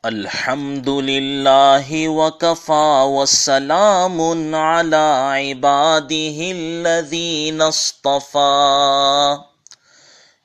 الحمد للہ وکفا وسلام علی عبادہ الذین اصطفیٰ۔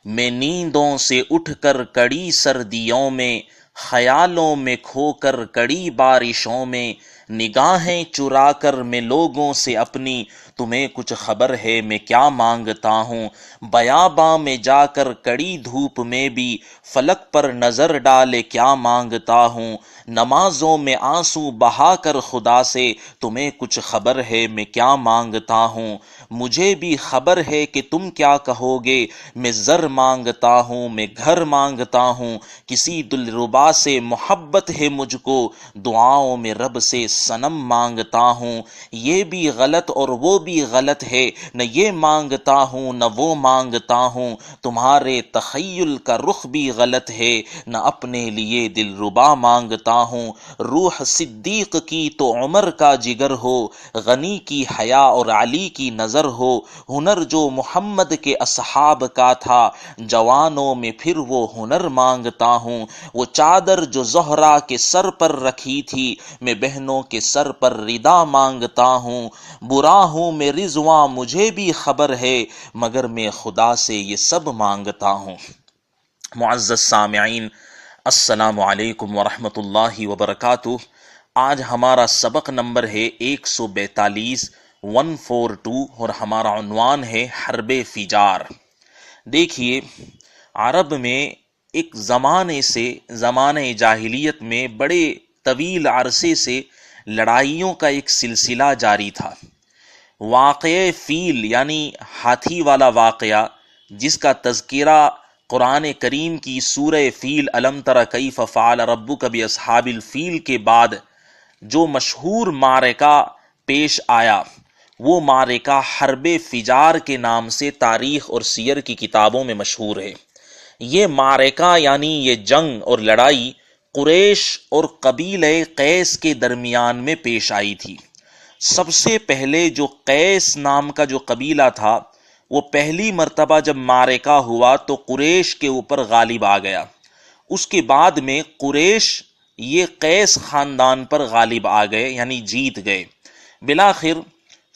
میں نیندوں سے اٹھ کر کڑی سردیوں میں، خیالوں میں کھو کر کڑی بارشوں میں، نگاہیں چرا کر میں لوگوں سے اپنی، تمہیں کچھ خبر ہے میں کیا مانگتا ہوں؟ بیاباں میں جا کر کڑی دھوپ میں بھی فلک پر نظر ڈالے کیا مانگتا ہوں؟ نمازوں میں آنسو بہا کر خدا سے، تمہیں کچھ خبر ہے میں کیا مانگتا ہوں؟ مجھے بھی خبر ہے کہ تم کیا کہو گے، میں زر مانگتا ہوں، میں گھر مانگتا ہوں، کسی دلربا سے محبت ہے مجھ کو، دعاؤں میں رب سے صنم مانگتا ہوں۔ یہ بھی غلط اور وہ بھی غلط ہے، نہ یہ مانگتا ہوں نہ وہ مانگتا ہوں، تمہارے تخیل کا رخ بھی غلط ہے، نہ اپنے لیے دلربا مانگتا ہوں۔ روح صدیق کی تو عمر کا جگر ہو، غنی کی حیا اور علی کی نظر ہو، ہنر جو محمد کے اصحاب کا تھا، جوانوں میں پھر وہ ہنر مانگتا ہوں۔ وہ چادر جو زہرا کے سر پر رکھی تھی، میں بہنوں کے سر پر ردا مانگتا ہوں۔ برا ہوں میں رضواں مجھے بھی خبر ہے، مگر میں خدا سے یہ سب مانگتا ہوں۔ معزز سامعین، السلام علیکم ورحمۃ اللہ وبرکاتہ۔ آج ہمارا سبق نمبر ہے 142 اور ہمارا عنوان ہے حرب فجار۔ دیکھیے، عرب میں ایک زمانے جاہلیت میں بڑے طویل عرصے سے لڑائیوں کا ایک سلسلہ جاری تھا۔ واقعہ فیل یعنی ہاتھی والا واقعہ، جس کا تذکرہ قرآن کریم کی سورہ فیل الم تر کیف فعل ربک باصحاب الفیل کے بعد جو مشہور معرکہ پیش آیا، وہ معرکہ حرب فجار کے نام سے تاریخ اور سیر کی کتابوں میں مشہور ہے۔ یہ معرکہ یعنی یہ جنگ اور لڑائی قریش اور قبیلہ قیس کے درمیان میں پیش آئی تھی۔ سب سے پہلے جو قیس نام کا جو قبیلہ تھا، وہ پہلی مرتبہ جب معرکہ ہوا تو قریش کے اوپر غالب آ گیا۔ اس کے بعد میں قریش یہ قیس خاندان پر غالب آ گئے، یعنی جیت گئے۔ بالآخر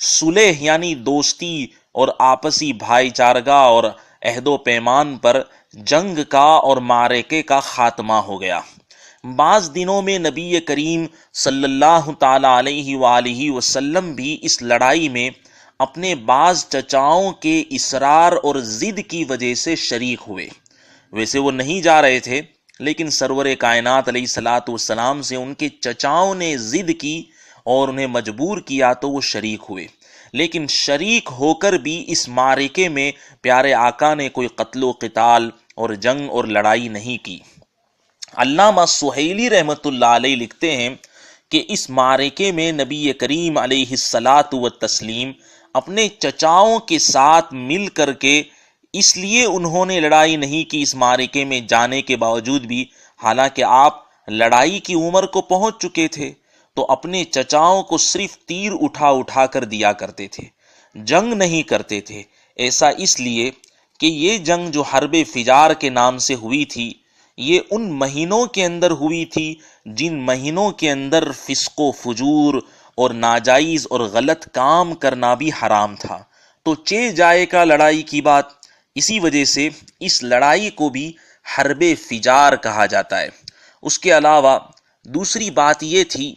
صلح یعنی دوستی اور آپسی بھائی چارگی اور عہد و پیمان پر جنگ کا اور معرکے کا خاتمہ ہو گیا۔ بعض دنوں میں نبی کریم صلی اللہ تعالی علیہ وآلہ وسلم بھی اس لڑائی میں اپنے بعض چچاؤں کے اصرار اور ضد کی وجہ سے شریک ہوئے۔ ویسے وہ نہیں جا رہے تھے، لیکن سرور کائنات علیہ الصلوۃ والسلام سے ان کے چچاؤں نے ضد کی اور انہیں مجبور کیا تو وہ شریک ہوئے۔ لیکن شریک ہو کر بھی اس معرکے میں پیارے آقا نے کوئی قتل و قتال اور جنگ اور لڑائی نہیں کی۔ علامہ سہیلی رحمۃ اللہ علیہ لکھتے ہیں کہ اس معرکے میں نبی کریم علیہ الصلاۃ والتسلیم اپنے چچاؤں کے ساتھ مل کر کے اس لیے انہوں نے لڑائی نہیں کی اس معرکے میں جانے کے باوجود بھی، حالانکہ آپ لڑائی کی عمر کو پہنچ چکے تھے، تو اپنے چچاؤں کو صرف تیر اٹھا اٹھا کر دیا کرتے تھے، جنگ نہیں کرتے تھے۔ ایسا اس لیے کہ یہ جنگ جو حرب فجار کے نام سے ہوئی تھی، یہ ان مہینوں کے اندر ہوئی تھی جن مہینوں کے اندر فسق و فجور اور ناجائز اور غلط کام کرنا بھی حرام تھا، تو جائے کا لڑائی کی بات، اسی وجہ سے اس لڑائی کو بھی حرب فجار کہا جاتا ہے۔ اس کے علاوہ دوسری بات یہ تھی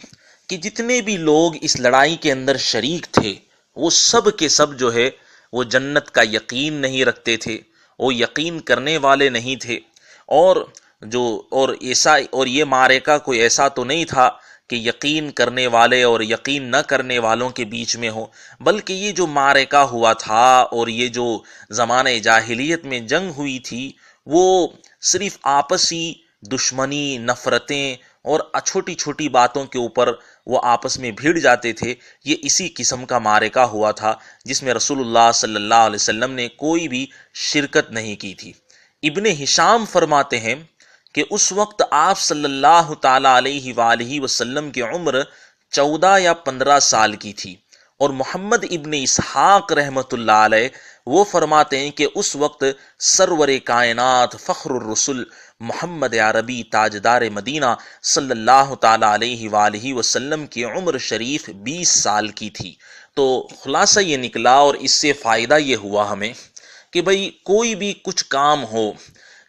کہ جتنے بھی لوگ اس لڑائی کے اندر شریک تھے، وہ سب کے سب جو ہے وہ جنت کا یقین نہیں رکھتے تھے، وہ یقین کرنے والے نہیں تھے، اور یہ معرکہ کوئی ایسا تو نہیں تھا کہ یقین کرنے والے اور یقین نہ کرنے والوں کے بیچ میں ہو، بلکہ یہ جو معرکہ ہوا تھا اور یہ جو زمانے جاہلیت میں جنگ ہوئی تھی، وہ صرف آپسی دشمنی، نفرتیں اور چھوٹی چھوٹی باتوں کے اوپر وہ آپس میں بھیڑ جاتے تھے۔ یہ اسی قسم کا معرکہ ہوا تھا جس میں رسول اللہ صلی اللہ علیہ وسلم نے کوئی بھی شرکت نہیں کی تھی۔ ابن ہشام فرماتے ہیں کہ اس وقت آپ صلی اللہ تعالی علیہ وآلہ وسلم کی عمر 14 یا 15 سال کی تھی، اور محمد ابن اسحاق رحمۃ اللہ علیہ وہ فرماتے ہیں کہ اس وقت سرور کائنات فخر الرسل محمد عربی تاجدار مدینہ صلی اللہ تعالی علیہ وآلہ وسلم کی عمر شریف 20 سال کی تھی۔ تو خلاصہ یہ نکلا، اور اس سے فائدہ یہ ہوا ہمیں کہ بھئی کوئی بھی کچھ کام ہو،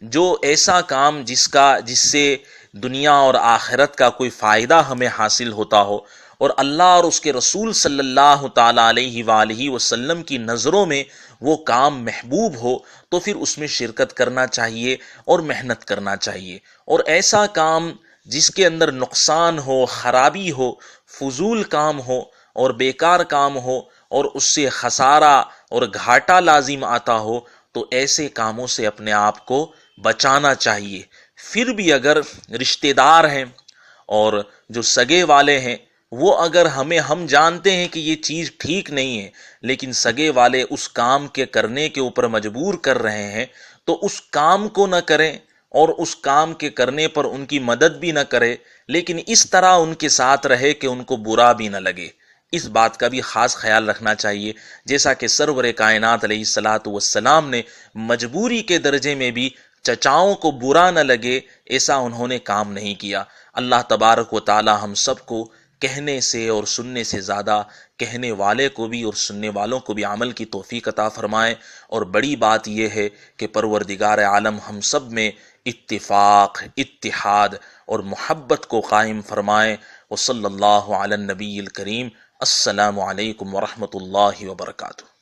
جو ایسا کام جس سے دنیا اور آخرت کا کوئی فائدہ ہمیں حاصل ہوتا ہو، اور اللہ اور اس کے رسول صلی اللہ تعالی علیہ وآلہ وسلم کی نظروں میں وہ کام محبوب ہو، تو پھر اس میں شرکت کرنا چاہیے اور محنت کرنا چاہیے۔ اور ایسا کام جس کے اندر نقصان ہو، خرابی ہو، فضول کام ہو اور بیکار کام ہو، اور اس سے خسارہ اور گھاٹا لازم آتا ہو، تو ایسے کاموں سے اپنے آپ کو بچانا چاہیے۔ پھر بھی اگر رشتہ دار ہیں اور جو سگے والے ہیں، وہ اگر ہم جانتے ہیں کہ یہ چیز ٹھیک نہیں ہے، لیکن سگے والے اس کام کے کرنے کے اوپر مجبور کر رہے ہیں، تو اس کام کو نہ کریں، اور اس کام کے کرنے پر ان کی مدد بھی نہ کرے، لیکن اس طرح ان کے ساتھ رہے کہ ان کو برا بھی نہ لگے۔ اس بات کا بھی خاص خیال رکھنا چاہیے، جیسا کہ سرور کائنات علیہ الصلوۃ والسلام نے مجبوری کے درجے میں بھی چچاؤں کو برا نہ لگے ایسا انہوں نے کام نہیں کیا۔ اللہ تبارک و تعالی ہم سب کو کہنے سے اور سننے سے زیادہ کہنے والے کو بھی اور سننے والوں کو بھی عمل کی توفیق عطا فرمائے۔ اور بڑی بات یہ ہے کہ پروردگار عالم ہم سب میں اتفاق، اتحاد اور محبت کو قائم فرمائے۔ وصلی اللہ علی النبی الکریم۔ السلام علیکم ورحمۃ اللہ وبرکاتہ۔